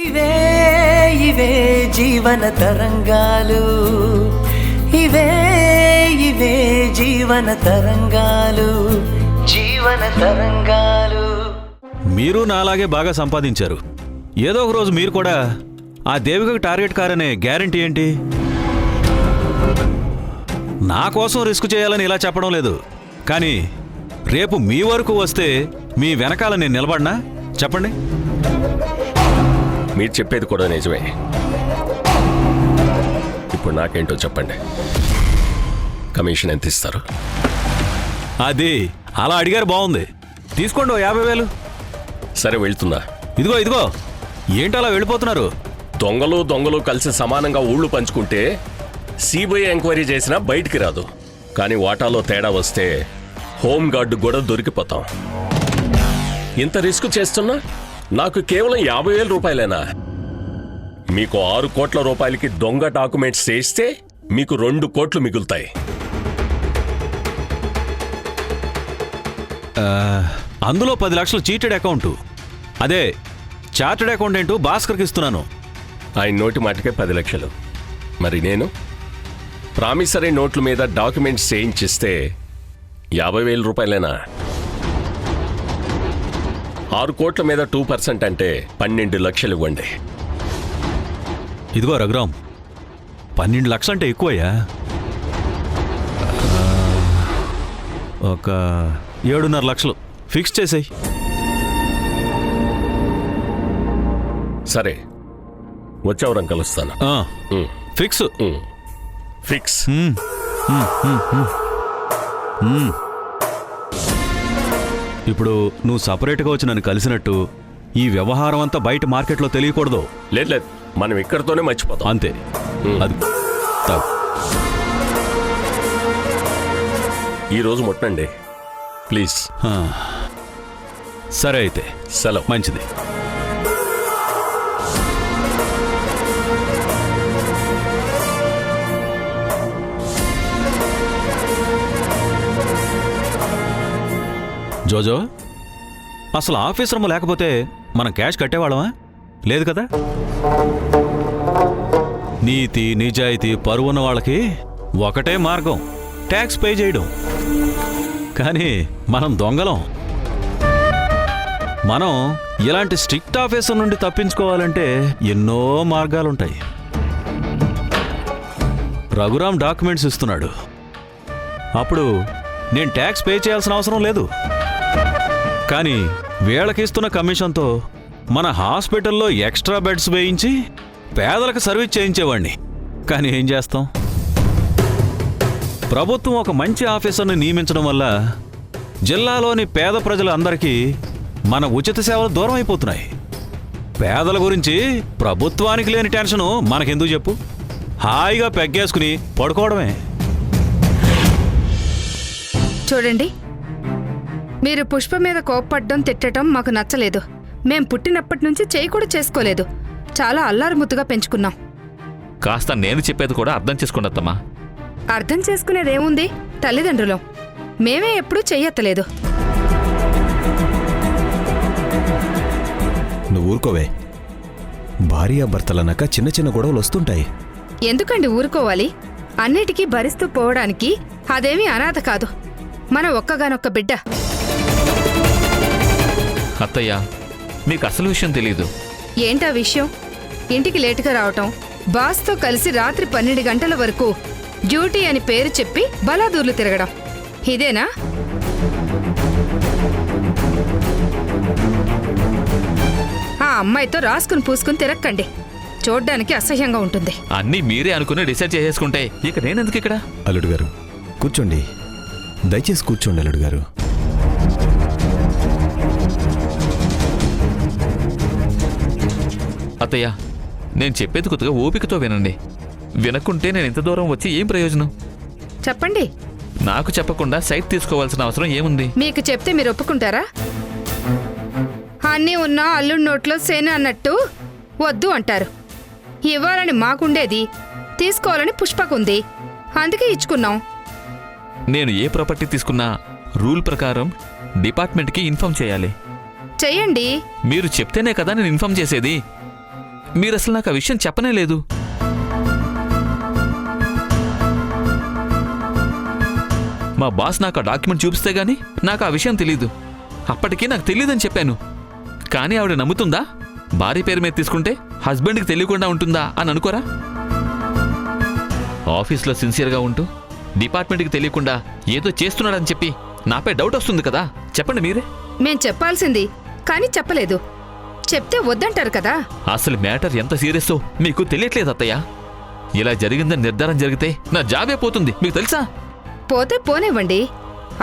ఇవే ఇవే జీవన తరంగాలు, ఇవే ఇవే జీవన తరంగాలు, జీవన తరంగాలు. మీరు నాలాగే బాగా సంపాదించారు. ఏదో ఒక రోజు మీరు కూడా ఆ దేవికకు టార్గెట్ కారనే గ్యారంటీ ఏంటి? నా కోసం రిస్క్ చేయాలని ఇలా చెప్పడం లేదు, కానీ రేపు మీ వరకు వస్తే మీ వెనకాల నేను నిలబడినా? చెప్పండి. మీరు చెప్పేది కూడా నిజమే. ఇప్పుడు నాకేంటో చెప్పండి. కమిషన్ ఎంత ఇస్తారు? అది అలా అడిగారు, బాగుంది. తీసుకోండి, 50,000. సరే, వెళ్తున్నా. ఇదిగో ఏంటలా వెళ్ళిపోతున్నారు? దొంగలు కలిసి సమానంగా ఊళ్ళు పంచుకుంటే సిబిఐ ఎంక్వైరీ చేసినా బయటికి రాదు. కానీ వాటాలో తేడా వస్తే హోమ్ గార్డు కూడా దొరికిపోతాం. ఇంత రిస్క్ చేస్తున్నా నాకు కేవలం 50,000 రూపాయలేనా? మీకు 6 కోట్ల రూపాయలకి దొంగ డాక్యుమెంట్స్ చేస్తే మీకు 2 కోట్లు మిగులుతాయి. అందులో 10 లక్షలు చీటెడ్ అకౌంటు, అదే చార్టెడ్ అకౌంటెంట్ భాస్కర్కి ఇస్తున్నాను. ఆయన నోటి మాటకే 10 లక్షలు. మరి నేను ప్రామిసరీ నోట్ల మీద డాక్యుమెంట్స్ చేయించిస్తే 50,000 రూపాయలేనా? 6 కోట్ల మీద 2% అంటే 12 లక్షలు ఇవ్వండి. ఇదిగో రఘురామ్, 12 లక్షలు అంటే ఎక్కువయ్యా. ఒక 7.5 లక్షలు ఫిక్స్ చేసేయి. సరే, వచ్చేవరం కలుస్తాను. Fix fix. ఇప్పుడు నువ్వు సపరేట్గా వచ్చి నన్ను కలిసినట్టు ఈ వ్యవహారం అంతా బయట మార్కెట్లో తెలియకూడదు. లేదు, మనం ఇక్కడితోనే మర్చిపోతాం. అంతే. అది ఈరోజు ముట్టండి ప్లీజ్. సరే అయితే సెలవు. మంచిది. జోజో, అసలు ఆఫీస్ రూమ్ లేకపోతే మనం క్యాష్ కట్టేవాళ్ళమా? లేదు కదా. నీతి నిజాయితీ పరువున్న వాళ్ళకి ఒకటే మార్గం, ట్యాక్స్ పే చేయడం. కానీ మనం దొంగలం. మనం ఇలాంటి స్ట్రిక్ట్ ఆఫీసర్ నుండి తప్పించుకోవాలంటే ఎన్నో మార్గాలుంటాయి. రఘురామ్ డాక్యుమెంట్స్ ఇస్తున్నాడు, అప్పుడు నేను ట్యాక్స్ పే చేయాల్సిన అవసరం లేదు. కానీ వీళ్ళకిస్తున్న కమిషన్తో మన హాస్పిటల్లో ఎక్స్ట్రా బెడ్స్ వేయించి పేదలకు సర్వీస్ చేయించేవాడిని. కానీ ఏం చేస్తాం, ప్రభుత్వం ఒక మంచి ఆఫీసర్ని నియమించడం వల్ల జిల్లాలోని పేద ప్రజలందరికీ మన ఉచిత సేవలు దూరం అయిపోతున్నాయి. పేదల గురించి ప్రభుత్వానికి లేని టెన్షను మనకెందుకు చెప్పు? హాయిగా పెగ్గేసుకుని పడుకోవడమే. చూడండి, మీరు పుష్ప మీద కోప్పడ్డం తిట్టడం మాకు నచ్చలేదు. మేం పుట్టినప్పటి నుంచి చేయి కూడా చేసుకోలేదు. చాలా అల్లారుముద్దుగా పెంచుకున్నాం. కాస్త నేను చెప్పేది కూడా అర్థం చేసుకోండి అత్తమ్మా. అర్థం చేసుకునేదేముంది, తల్లిదండ్రులం. మేమే ఎప్పుడూ చెయ్యెత్తలేదు. నువ్వు ఊరుకోవే. భార్యాభర్తలన్నాక చిన్న చిన్న గొడవలు వస్తుంటాయి. ఎందుకండి ఊరుకోవాలి? అన్నిటికీ భరిస్తూ పోవడానికి అదేమీ అనాథ కాదు, మన ఒక్కగానొక్క బిడ్డ. అత్తయ్య, మీకు అసలు విషయం తెలీదు. ఏంటా విషయం? ఇంటికి లేటుగా రావటం, బాస్తో కలిసి రాత్రి 12 గంటల వరకు డ్యూటీ అని పేరు చెప్పి బలాదూర్లు తిరగడం, ఇదేనా? ఆ అమ్మాయితో రాసుకుని పూసుకుని తిరక్కండి, చూడ్డానికి అసహ్యంగా ఉంటుంది. అన్నీ మీరే అనుకుని డిసైడ్ చేసేసుకుంటే ఇక నేనెందుకు ఇక్కడ? అల్లుడు గారు కూర్చోండి, దయచేసి కూర్చోండి. అల్లుడు గారు, అత్తయ్య, నేను చెప్పేది కొద్దిగా ఓపికతో వినండి. వినకుంటే నేను ఇంత దూరం వచ్చి ఏం ప్రయోజనం? చెప్పండి. నాకు చెప్పకుండా సైట్ తీసుకోవాల్సిన అవసరం ఏముంది? మీకు చెప్తే మీరు ఒప్పుకుంటారా? అన్నీ ఉన్నా అల్లుడి నోట్లో సేన అన్నట్టు వద్దు అంటారు. ఇవ్వాలని మాకుండేది, తీసుకోవాలని పుష్పకుంది, అందుకే ఇచ్చుకున్నాం. నేను ఏ ప్రాపర్టీ తీసుకున్నా రూల్ ప్రకారం డిపార్ట్మెంట్కి ఇన్ఫార్మ్ చేయాలి. చెయ్యండి. మీరు చెప్తేనే కదా నేను ఇన్ఫార్మ్ చేసేది. మీరసలు నాకు ఆ విషయం చెప్పనే లేదు. మా బాస్ నాకు ఆ డాక్యుమెంట్ చూపిస్తే గానీ నాకు ఆ విషయం తెలీదు. అప్పటికీ నాకు తెలియదని చెప్పాను. కానీ ఆవిడ నమ్ముతుందా? భార్య పేరు మీద తీసుకుంటే హస్బెండ్కి తెలియకుండా ఉంటుందా అని అనుకోరా? ఆఫీస్లో సిన్సియర్గా ఉంటూ డిపార్ట్మెంట్కి తెలియకుండా ఏదో చేస్తున్నాడని చెప్పి నాపై డౌట్ వస్తుంది కదా. చెప్పండి మీరే. మేం చెప్పాల్సింది కానీ చెప్పలేదు. చెప్తే వద్దంటారు కదా. అసలు మ్యాటర్ ఎంత సీరియస్సో మీకు తెలియట్లేదు అత్తయ్య. ఇలా జరిగిందని నిర్ధారణ జరిగితే నా జాబే పోతుంది, మీకు తెలుసా? పోతే పోనివ్వండి.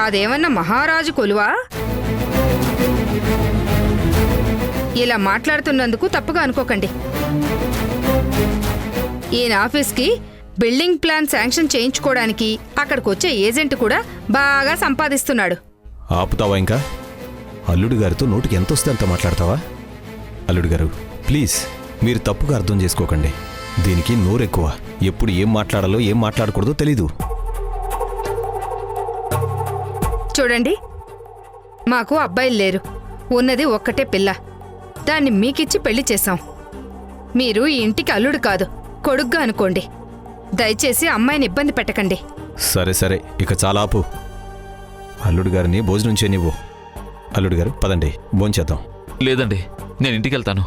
అదేమన్నా మహారాజు కొలువా? ఇలా మాట్లాడుతున్నందుకు తప్పుగా అనుకోకండి. ఈయన ఆఫీస్కి బిల్డింగ్ ప్లాన్ శాంక్షన్ చేయించుకోవడానికి అక్కడికొచ్చే ఏజెంట్ కూడా బాగా సంపాదిస్తున్నాడు. ఆపుతావా ఇంకా? అల్లుడు గారితో నోటికి ఎంత వస్తే అంత మాట్లాడతావా? అల్లుడు గారు ప్లీజ్, మీరు తప్పుగా అర్థం చేసుకోకండి. దీనికి నోరెక్కువ. ఎప్పుడు ఏం మాట్లాడాలో ఏం మాట్లాడకూడదో తెలీదు. చూడండి, మాకు అబ్బాయిలు లేరు. ఉన్నది ఒక్కటే పిల్ల. దాన్ని మీకిచ్చి పెళ్లి చేశాం. మీరు ఈ ఇంటికి అల్లుడు కాదు, కొడుగ్గా అనుకోండి. దయచేసి అమ్మాయిని ఇబ్బంది పెట్టకండి. సరే సరే, ఇక చాలా ఆపు. అల్లుడు గారిని భోజనం చేయనివ్వు. అల్లుడు గారు పదండి, భోంచేద్దాం. లేదండి, నేను ఇంటికి వెళ్తాను.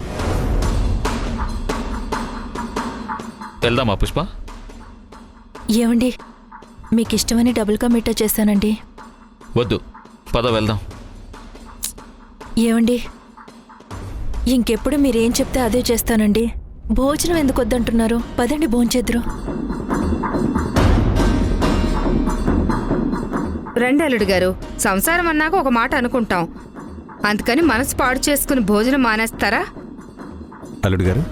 వెళ్దామా పుష్ప? ఏమండి, మీకు ఇష్టమని డబుల్ కా మీఠా చేశానండి. వద్దు, పద వెళ్దాం. ఏమండి, ఇంకెప్పుడు మీరేం చెప్తే అదే చేస్తానండి. భోజనం ఎందుకు వద్దంటున్నారు? పదండి భోంచేద్దురు. రండి అల్లుడు గారు, సంసారం అన్నాక ఒక మాట అనుకుంటాం. అందుకని మనసు పాడు చేసుకుని భోజనం మానేస్తారా? అల్లుడు గారు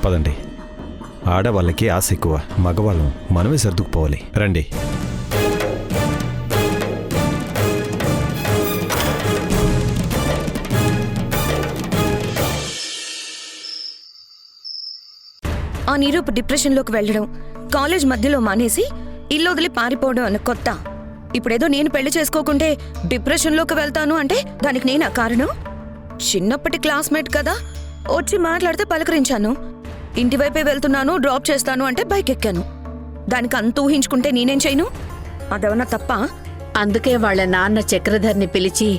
పదండి. ఆడవాళ్ళకి ఆశ ఎక్కువ, మగవాళ్ళం మనమే సర్దుకుపోవాలి. రండి. ఆ నీరూపు డిప్రెషన్లోకి వెళ్ళడం, కాలేజ్ మధ్యలో మానేసి ఇల్లు వదిలి పారిపోవడం అన్న కొత్త. ఇప్పుడేదో నేను పెళ్లి చేసుకోకుంటే డిప్రెషన్లోకి వెళ్తాను అంటే దానికి నేనా కారణం? చిన్నప్పటి క్లాస్మేట్ కదా, వచ్చి మాట్లాడితే పలకరించాను. ఇంటివైపే వెళ్తున్నాను, డ్రాప్ చేస్తాను అంటే బైక్ ఎక్కాను. దానికి అంత ఊహించుకుంటే నేనేం చేయను? అదేమన్నా తప్ప? అందుకే వాళ్ళ నాన్న చక్రధర్ని పిలిచి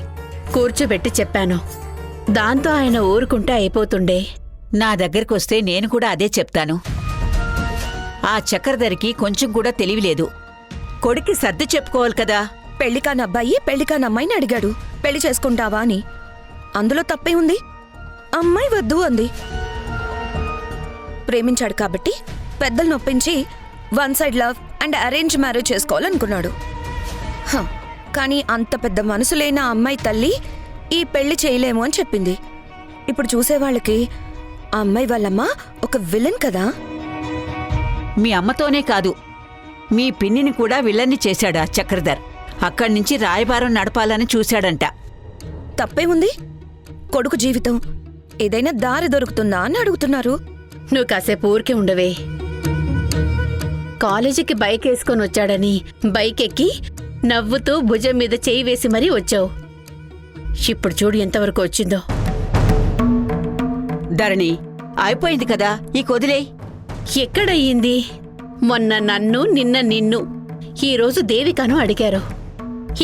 కూర్చోబెట్టి చెప్పాను. దాంతో ఆయన ఊరుకుంటే అయిపోతుండే. నా దగ్గరకొస్తే నేను కూడా అదే చెప్తాను. ఆ చక్రధరికి కొంచెం కూడా తెలివిలేదు. కొడుక్కి సర్ది చెప్పుకోవాలి కదా. పెళ్లి కాని అబ్బాయి పెళ్లి కాని అమ్మాయిని అడిగాడు పెళ్లి చేసుకుంటావా అని. అందులో తప్పే ఉంది? అమ్మాయి వద్దు అంది. ప్రేమించాడు కాబట్టి పెద్దలు నొప్పించి one side love and arrange marriage చేసుకోవాలనుకున్నాడు. కానీ అంత పెద్ద మనసు లేని ఆ అమ్మాయి తల్లి ఈ పెళ్లి చేయలేము అని చెప్పింది. ఇప్పుడు చూసేవాళ్ళకి ఆ అమ్మాయి వాళ్ళమ్మ ఒక విలన్ కదా. మీ అమ్మతోనే కాదు, మీ పిన్నిని కూడా విల్లన్ని చేశాడా చక్రధర్. అక్కడి నుంచి రాయబారం నడపాలని చూశాడంట. తప్పే ఉంది? కొడుకు జీవితం ఏదైనా దారి దొరుకుతుందా అని అడుగుతున్నారు. నువ్వు కాసేపు ఊరికే ఉండవే. కాలేజీకి బైక్ వేసుకొని వచ్చాడని బైక్ ఎక్కి నవ్వుతూ భుజం మీద చేయి వేసి మరీ వచ్చావు. ఇప్పుడు చూడు ఎంతవరకు వచ్చిందో. ధరణి, అయిపోయింది కదా, ఈ కొదిలే. ఎక్కడయ్యింది? మొన్న నన్ను, నిన్న నిన్ను, ఈరోజు దేవికను అడిగారు.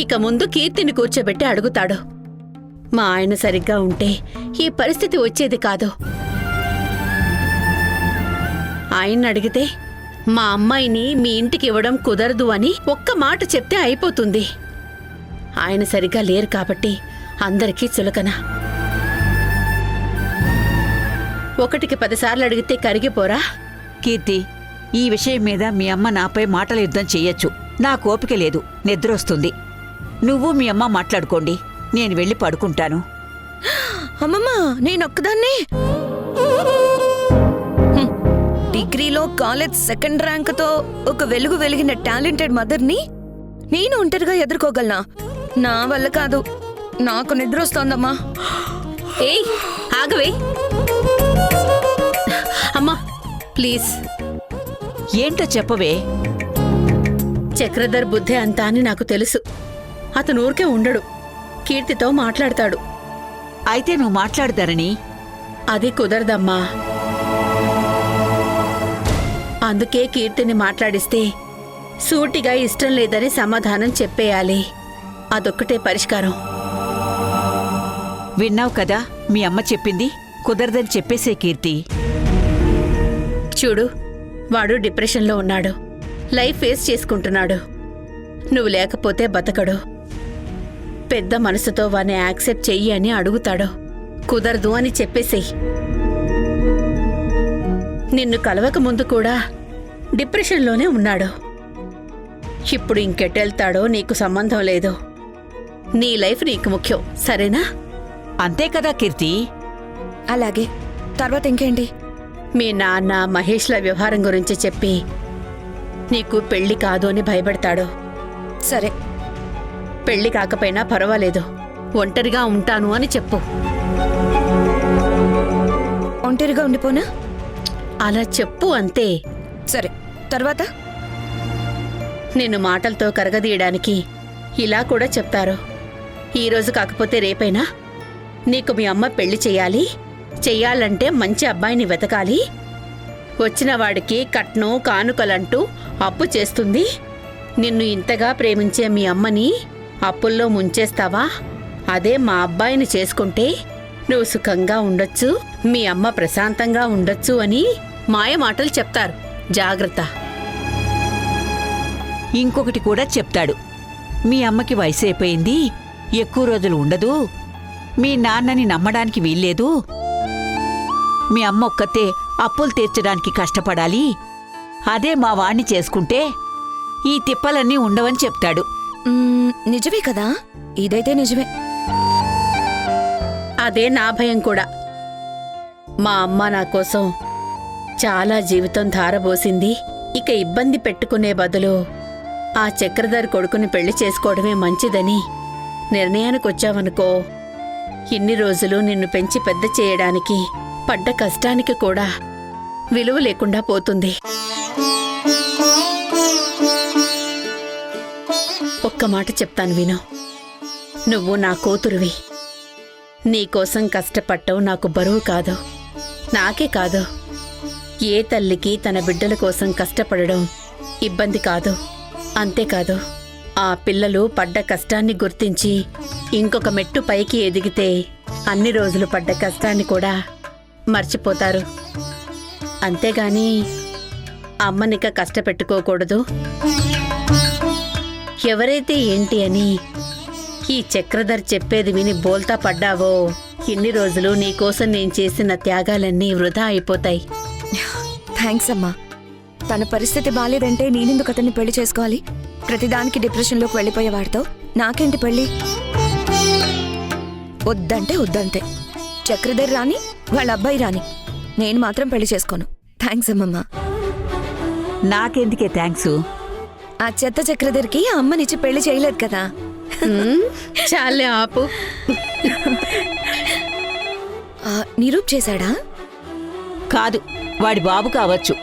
ఇక ముందు కీర్తిని కూర్చోబెట్టి అడుగుతాడు. మా ఆయన సరిగ్గా ఉంటే ఈ పరిస్థితి వచ్చేది కాదు. ఆయన్ని అడిగితే మా అమ్మాయిని మీ ఇంటికి ఇవ్వడం కుదరదు అని ఒక్క మాట చెప్తే అయిపోతుంది. ఆయన సరిగ్గా లేరు కాబట్టి అందరికీ చులకన. ఒకటికి 10 సార్లు అడిగితే కరిగిపోరా? కీర్తి, ఈ విషయం మీద మీ అమ్మ నాపై మాటల యుద్ధం చెయ్యొచ్చు. నా కోపిక లేదు, నిద్రొస్తుంది. నువ్వు మీ అమ్మ మాట్లాడుకోండి, నేను వెళ్ళి పడుకుంటాను. అమ్మమ్మ, నేనొక్కదాన్నే డిగ్రీలో కాలేజ్ సెకండ్ ర్యాంక్తో ఒక వెలుగు వెలిగిన టాలెంటెడ్ మదర్ని నేను ఒంటరిగా ఎదుర్కోగలనా? నా వల్ల కాదు. నాకు నిద్ర వస్తోందమ్మా. ఏయ్ ఆగవే అమ్మా, ప్లీజ్. ఏంటో చెప్పవే. చక్రధర్ బుద్ధి అంతా అని నాకు తెలుసు. అతను ఊరికే ఉండడు, కీర్తితో మాట్లాడతాడు. అయితే నువ్వు మాట్లాడతారని? అది కుదరదమ్మా. అందుకే కీర్తిని మాట్లాడిస్తే సూటిగా ఇష్టం లేదని సమాధానం చెప్పేయాలి. అదొక్కటే పరిష్కారం. విన్నావు కదా మీ అమ్మ చెప్పింది, కుదరదని చెప్పేసే కీర్తి. చూడు, వాడు డిప్రెషన్లో ఉన్నాడు, లైఫ్ ఫేస్ చేసుకుంటున్నాడు. నువ్వు లేకపోతే బతకడు. పెద్ద మనసుతో వాణ్ణి యాక్సెప్ట్ చెయ్యి అని అడుగుతాడు. కుదరదు అని చెప్పేసేయ్. నిన్ను కలవక ముందు కూడా డిప్రెషన్లోనే ఉన్నాడు. ఇప్పుడు ఇంకెటెళ్తాడో నీకు సంబంధం లేదు. నీ లైఫ్ నీకు ముఖ్యం, సరేనా? అంతే కదా కీర్తి. అలాగే. తర్వాత ఇంకేంటి? మీ నాన్న మహేష్ల వ్యవహారం గురించి చెప్పి నీకు పెళ్లి కాదు అని భయపడతాడు. సరే. పెళ్లి కాకపోయినా పర్వాలేదు, ఒంటరిగా ఉంటాను అని చెప్పు. ఒంటరిగా ఉండిపోనా? అలా చెప్పు అంతే. సరే. తర్వాత? నిన్ను మాటలతో కరగదీయడానికి ఇలా కూడా చెప్తారు. ఈరోజు కాకపోతే రేపైనా నీకు మీ అమ్మ పెళ్లి చెయ్యాలి. చెయ్యాలంటే మంచి అబ్బాయిని వెతకాలి. వచ్చిన వాడికి కట్నం కానుకలంటూ అప్పు చేస్తుంది. నిన్ను ఇంతగా ప్రేమించే మీ అమ్మని అప్పుల్లో ముంచేస్తావా? అదే మా అబ్బాయిని చేసుకుంటే నువ్వు సుఖంగా ఉండొచ్చు, మీ అమ్మ ప్రశాంతంగా ఉండొచ్చు అని మాయ మాటలు చెప్తారు. జాగ్రత్త. ఇంకొకటి కూడా చెప్తాడు. మీ అమ్మకి వయసు అయిపోయింది, ఎక్కువ రోజులు ఉండదు, మీ నాన్నని నమ్మడానికి వీల్లేదు, మీ అమ్మ ఒక్కతే అప్పులు తీర్చడానికి కష్టపడాలి, అదే మా వాణ్ణి చేసుకుంటే ఈ తిప్పలన్నీ ఉండవని చెప్తాడు. నిజమే కదా? ఇదైతే నిజమే. అదే నా భయం కూడా. మా అమ్మ నా కోసం చాలా జీవితం ధారబోసింది. ఇక ఇబ్బంది పెట్టుకునే బదులు ఆ చక్రధర్ కొడుకుని పెళ్లి చేసుకోవడమే మంచిదని నిర్ణయానికొచ్చావనుకో, ఇన్ని రోజులు నిన్ను పెంచి పెద్ద చేయడానికి పడ్డ కష్టానికి కూడా విలువ లేకుండా పోతుంది. ఒక్క మాట చెప్తాను విను. నువ్వు నా కూతురువి. నీకోసం కష్టపడటం నాకు బరువు కాదు. నాకే కాదు, ఏ తల్లికి తన బిడ్డల కోసం కష్టపడడం ఇబ్బంది కాదు. అంతేకాదు, ఆ పిల్లలు పడ్డ కష్టాన్ని గుర్తించి ఇంకొక మెట్టు పైకి ఎదిగితే అన్ని రోజులు పడ్డ కష్టాన్ని కూడా మర్చిపోతారు. అంతేగాని అమ్మనిక కష్టపెట్టుకోకూడదు. ఎవరైతే ఏంటి అని ఈ చక్రధర్ చెప్పేది విని బోల్తా పడ్డావో, ఇన్ని రోజులు నీకోసం నేను చేసిన త్యాగాలన్నీ వృధా అయిపోతాయి. థ్యాంక్స్ అమ్మా. తన పరిస్థితి బాలేదంటే నేనెందుకు అతన్ని పెళ్లి చేసుకోవాలి? ప్రతిదానికి డిప్రెషన్లోకి వెళ్ళిపోయేవాడితో నాకేంటి పెళ్లి? వద్దంటే వద్దంతే. చక్రధర్ రాని, వాళ్ళ అబ్బాయి రాని, నేను మాత్రం పెళ్లి చేసుకోను. థ్యాంక్స్ అమ్మమ్మా. నాకెందుకే థ్యాంక్స్? ఆ చెత్త చక్రధర్కి ఆ అమ్మనిచ్చి పెళ్లి చేయలేదు కదా. చాలే ఆపు. నిరూప్ చేశాడా? కాదు, వాడి బాబు కావచ్చు.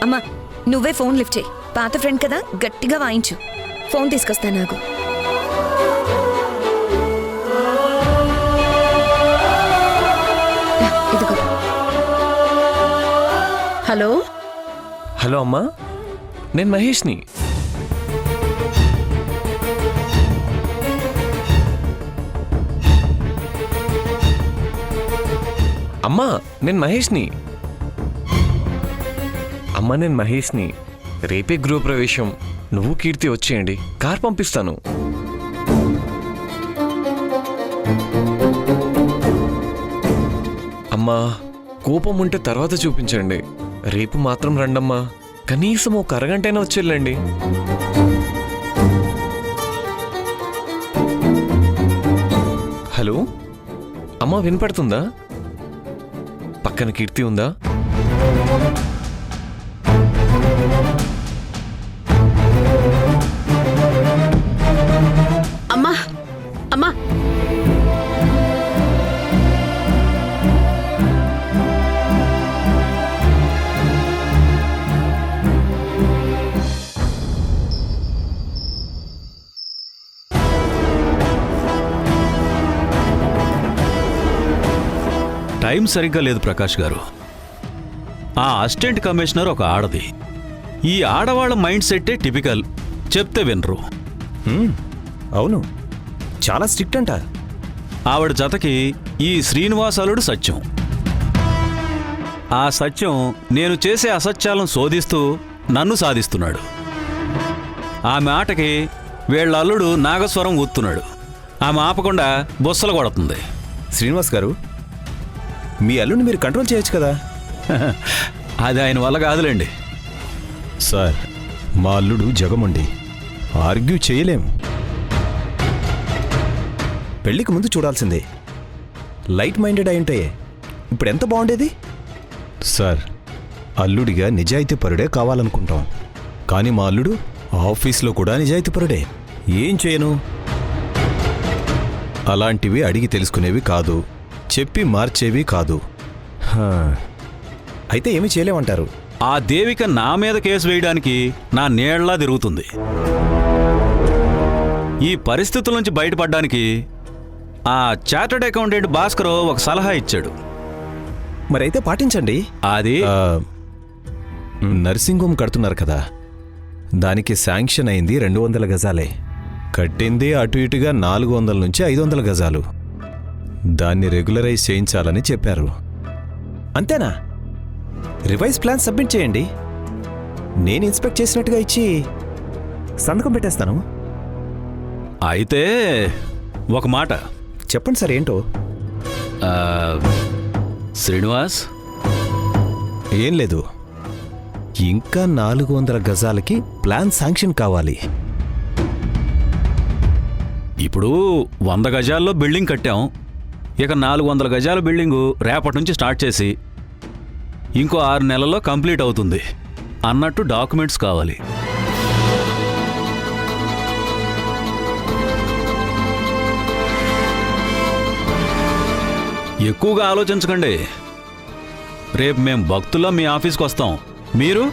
అమ్మా, నువ్వే ఫోన్ లిఫ్ట్ చేయి. పాత ఫ్రెండ్ కదా, గట్టిగా వాయించు. ఫోన్ తీసుకొస్తా నాకు. ఇదిగో. హలో. హలో అమ్మా, నేను మహేష్ని. అమ్మా నేను మహేష్ని. అమ్మా నేను మహేష్ని. రేపే గృహప్రవేశం. నువ్వు కీర్తి వచ్చేయండి, కార్ పంపిస్తాను. అమ్మా కోపం ఉంటే తర్వాత చూపించండి, రేపు మాత్రం రండమ్మా. కనీసం ఒక అరగంటైనా వచ్చేళ్ళండి. హలో అమ్మా, వినపడుతుందా? పక్కన కీర్తి ఉందా? అమ్మా అమ్మా, టైం సరిగ్గా లేదు ప్రకాష్ గారు. ఆ అసిస్టెంట్ కమిషనర్ ఒక ఆడది. ఈ ఆడవాళ్ళ మైండ్ సెట్టే టిపికల్. చెప్తే వినరు. అవును, చాలా స్ట్రిక్ట్ అంట. ఆవిడ జతకి ఈ శ్రీనివాసాలుడు సత్యం. ఆ సత్యం నేను చేసే అసత్యాలను శోధిస్తూ నన్ను సాధిస్తున్నాడు. ఆమె ఆటకి వీళ్ళ అల్లుడు నాగస్వరం ఊతున్నాడు. ఆమె ఆపకుండా బొස්සలు కొడుతుంది. శ్రీనివాస్ గారు, మీ అల్లుడిని మీరు కంట్రోల్ చేయొచ్చు కదా. అది ఆయన వల్ల కాదులేండి. సార్, మా అల్లుడు జగమండి, ఆర్గ్యూ చేయలేం. పెళ్లికి ముందు చూడాల్సిందే. లైట్ మైండెడ్ అయి ఉంటే ఇప్పుడు ఎంత బాగుండేది. సార్, అల్లుడిగా నిజాయితీపరుడే కావాలనుకుంటాం, కానీ మా అల్లుడు ఆఫీస్లో కూడా నిజాయితీపరుడే. ఏం చేయను? అలాంటివి అడిగి తెలుసుకునేవి కాదు, చెప్పి మార్చేవి కాదు. అయితే ఏమీ చేయలేమంటారు? ఆ దేవిక నా మీద కేసు వేయడానికి నా నీళ్లా తిరుగుతుంది. ఈ పరిస్థితుల నుంచి బయటపడడానికి ఆ చార్టర్డ్ అకౌంటెంట్ భాస్కర్ ఒక సలహా ఇచ్చాడు. మరైతే పాటించండి. అది నర్సింగ్ హోమ్ కడుతున్నారు కదా, దానికి శాంక్షన్ అయింది 200 గజాలే. కట్టింది అటు ఇటుగా 400 నుంచి 500 గజాలు. దాన్ని రెగ్యులరైజ్ చేయించాలని చెప్పారు. అంతేనా? రివైజ్ ప్లాన్ సబ్మిట్ చేయండి. నేను ఇన్స్పెక్ట్ చేసినట్టుగా ఇచ్చి సంతకం పెట్టేస్తాను. అయితే ఒక మాట చెప్పండి సార్. ఏంటో? శ్రీనివాస్, ఏం లేదు, ఇంకా 400 గజాలకి ప్లాన్ శాంక్షన్ కావాలి. ఇప్పుడు 100 గజాల్లో బిల్డింగ్ కట్టాం. ఇక 400 గజాల బిల్డింగు రేపటి నుంచి స్టార్ట్ చేసి ఇంకో 6 నెలల్లో కంప్లీట్ అవుతుంది అన్నట్టు డాక్యుమెంట్స్ కావాలి. ఎక్కువగా ఆలోచించకండి. రేపు మేం భక్తుల్లో మీ ఆఫీస్కి వస్తాం. మీరు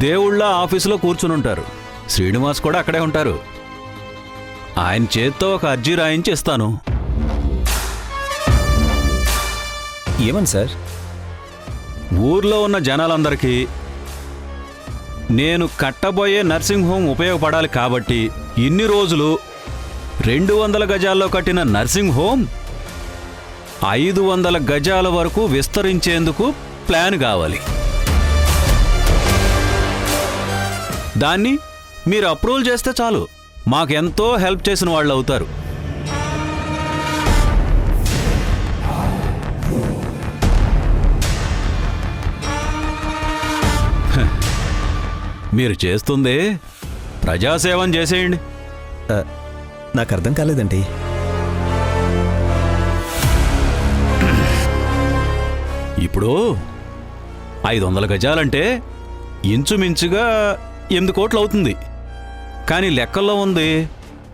దేవుళ్ళ ఆఫీసులో కూర్చునుంటారు. శ్రీనివాస్ కూడా అక్కడే ఉంటారు. ఆయన చేత్తో ఒక అర్జీ రాయించి ఇస్తాను. ఏమని సార్? ఊర్లో ఉన్న జనాలందరికీ నేను కట్టబోయే నర్సింగ్ హోమ్ ఉపయోగపడాలి కాబట్టి ఇన్ని రోజులు 200 గజాల్లో కట్టిన నర్సింగ్ హోమ్ 500 గజాల వరకు విస్తరించేందుకు ప్లాన్ కావాలి. దాన్ని మీరు అప్రూవల్ చేస్తే చాలు, మాకెంతో హెల్ప్ చేసిన వాళ్ళు అవుతారు. మీరు చేస్తుంది ప్రజాసేవం చేసేయండి. నాకు అర్థం కాలేదండి. ఇప్పుడు 500 గజాలంటే ఇంచుమించుగా 8 కోట్లు అవుతుంది. కానీ లెక్కల్లో ఉంది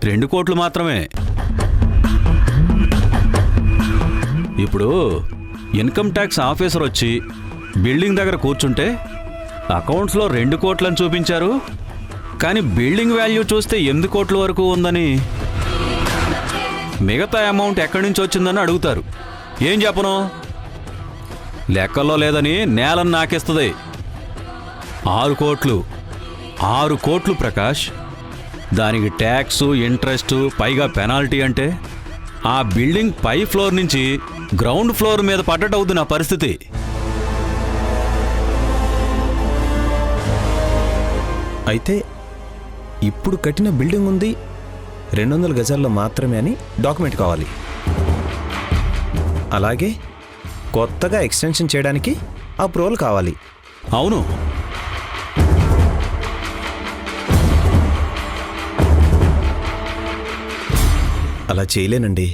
2 కోట్లు మాత్రమే. ఇప్పుడు ఇన్కమ్ ట్యాక్స్ ఆఫీసర్ వచ్చి బిల్డింగ్ దగ్గర కూర్చుంటే అకౌంట్స్లో 2 కోట్లని చూపించారు, కానీ బిల్డింగ్ వాల్యూ చూస్తే 8 కోట్ల వరకు ఉందని, మిగతా అమౌంట్ ఎక్కడి నుంచి వచ్చిందని అడుగుతారు. ఏం చెప్పను? లెక్కల్లో లేదని నేలను నాకేస్తుంది. 6 కోట్లు 6 కోట్లు ప్రకాష్. దానికి ట్యాక్సు, ఇంట్రెస్టు, పైగా పెనాల్టీ అంటే ఆ బిల్డింగ్ పై ఫ్లోర్ నుంచి గ్రౌండ్ ఫ్లోర్ మీద పడ్డట్టు అవుతుంది నా పరిస్థితి. అయితే ఇప్పుడు కట్టిన బిల్డింగ్ ఉంది 200 గజాల్లో మాత్రమే అని డాక్యుమెంట్ కావాలి. అలాగే కొత్తగా ఎక్స్టెన్షన్ చేయడానికి అప్రూవల్ కావాలి. అవును, అలా చేయలేనండి.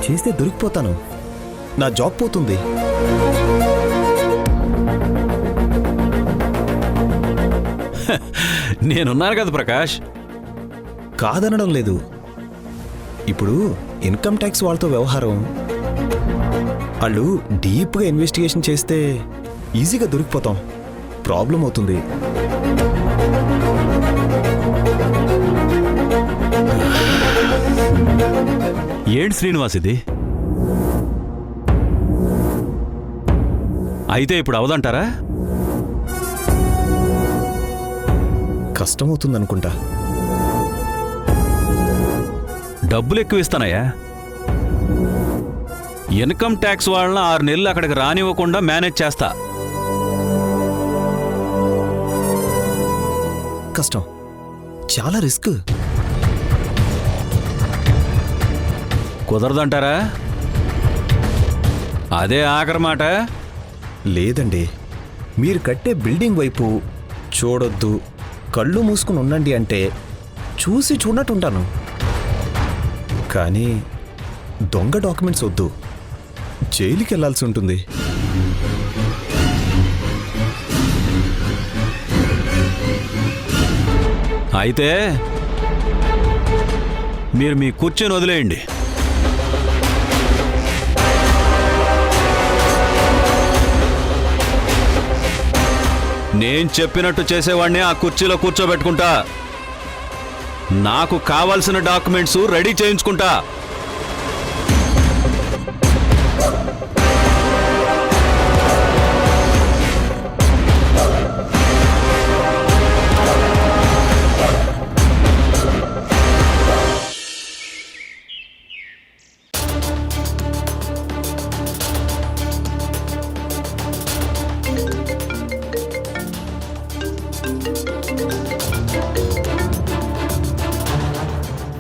చేస్తే దొరికిపోతాను, నా జాబ్ పోతుంది. నేనున్నాను కదా ప్రకాష్. కాదనడం లేదు. ఇప్పుడు ఇన్కమ్ ట్యాక్స్ వాళ్ళతో వ్యవహారం, వాళ్ళు డీప్గా ఇన్వెస్టిగేషన్ చేస్తే ఈజీగా దొరికిపోతాం. ప్రాబ్లం అవుతుంది. ఏంటి శ్రీనివాస్ ఇది? అయితే ఇప్పుడు అవదంటారా? కష్టమవుతుందనుకుంటా. డబ్బులు ఎక్కువ ఇస్తానయ్యా. ఇన్కమ్ ట్యాక్స్ వాళ్ళని 6 నెలలు అక్కడికి రానివ్వకుండా మేనేజ్ చేస్తా. కష్టం, చాలా రిస్క్. కుదరదంటారా? అదే ఆఖరి మాట. లేదండి, మీరు కట్టే బిల్డింగ్ వైపు చూడొద్దు, కళ్ళు మూసుకుని ఉండండి అంటే చూసి చూడనట్టుంటాను. కానీ దొంగ డాక్యుమెంట్స్ వద్దు, జైలుకి వెళ్లాల్సి ఉంటుంది. అయితే మీరు మీ కూర్చొని వదిలేయండి. నేను చెప్పినట్టు చేసేవాడిని ఆ కుర్చీలో కూర్చోబెట్టుకుంటా. నాకు కావాల్సిన డాక్యుమెంట్స్ రెడీ చేయించుకుంటా.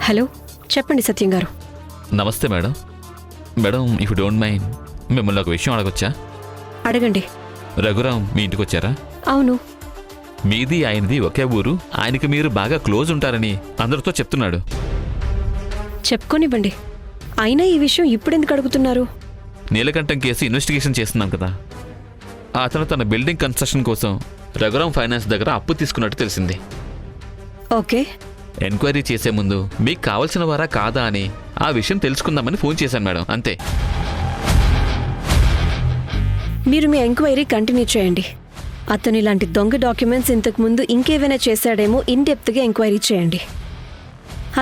హలో, చెప్పండి సత్యం గారు. నమస్తే madam. Madam, if you don't mind మిమ్మల్ని ఒక విషయం అడగొచ్చా? అడగండి. రఘురాం మీ ఇంటికి వచ్చారా? అవును. మీది ఆయనది ఒకే ఊరు, ఆయనకి మీరు బాగా క్లోజ్ ఉంటారని అందరితో చెప్తున్నాడు. చెప్పుకోనివ్వండి. అయినా ఈ విషయం ఇప్పుడెందుకు అడుగుతున్నారు? నీలకంఠం కేసు ఇన్వెస్టిగేషన్ చేస్తున్నాం కదా. అతను తన బిల్డింగ్ కన్స్ట్రక్షన్ కోసం రఘురాం ఫైనాన్స్ దగ్గర అప్పు తీసుకున్నట్టు తెలిసింది. ఓకే. ఎంక్వైరీ చేసే ముందు మీకు కావాల్సిన వారా కాదా అని ఆ విషయం తెలుసుకుందామని ఫోన్ చేశాను మేడం, అంతే. మీరు మీ ఎంక్వైరీ కంటిన్యూ చేయండి. అతను ఇలాంటి దొంగ డాక్యుమెంట్స్ ఇంతకు ముందు ఇంకేమైనా చేశాడేమో ఇన్డెప్త్గా ఎంక్వైరీ చేయండి.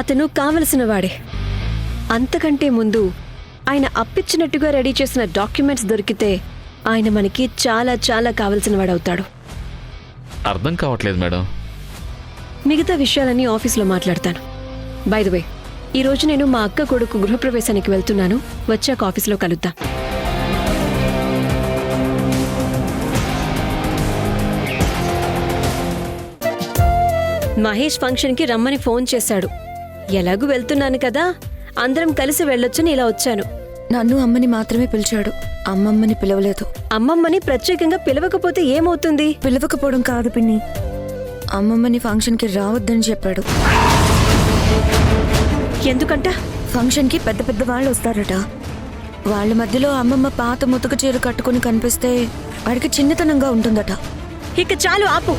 అతను కావలసిన వాడే. అంతకంటే ముందు ఆయన అప్పిచ్చినట్టుగా రెడీ చేసిన డాక్యుమెంట్స్ దొరికితే ఆయన మనకి చాలా చాలా కావలసిన వాడవుతాడు. అర్థం కావట్లేదు మేడం. మిగతా విషయాలన్నీ ఆఫీస్లో మాట్లాడతాను. బై ద వే, ఈరోజు నేను మా అక్క కొడుకు గృహప్రవేశానికి వెళ్తున్నాను. వచ్చాక ఆఫీస్లో కలుద్దాం. మహేష్ ఫంక్షన్కి రమ్మని ఫోన్ చేశాడు. ఎలాగూ వెళ్తున్నాను కదా, అందరం కలిసి వెళ్ళొచ్చని ఇలా వచ్చాను. నన్ను అమ్మని మాత్రమే పిలిచాడు, అమ్మమ్మని పిలవలేదు. అమ్మమ్మని ప్రత్యేకంగా పిలవకపోతే ఏమవుతుంది? పిలవకపోవడం కాదు పిన్ని, అమ్మమ్మని ఫంక్షన్కి రావద్దని చెప్పాడు. ఎందుకంట? ఫంక్షన్కి పెద్ద పెద్ద వాళ్ళు వస్తారట. వాళ్ళ మధ్యలో అమ్మమ్మ పాత ముతక చీర కట్టుకుని కనిపిస్తే వాడికి చిన్నతనంగా ఉంటుందట. ఇక చాలు, ఆపు.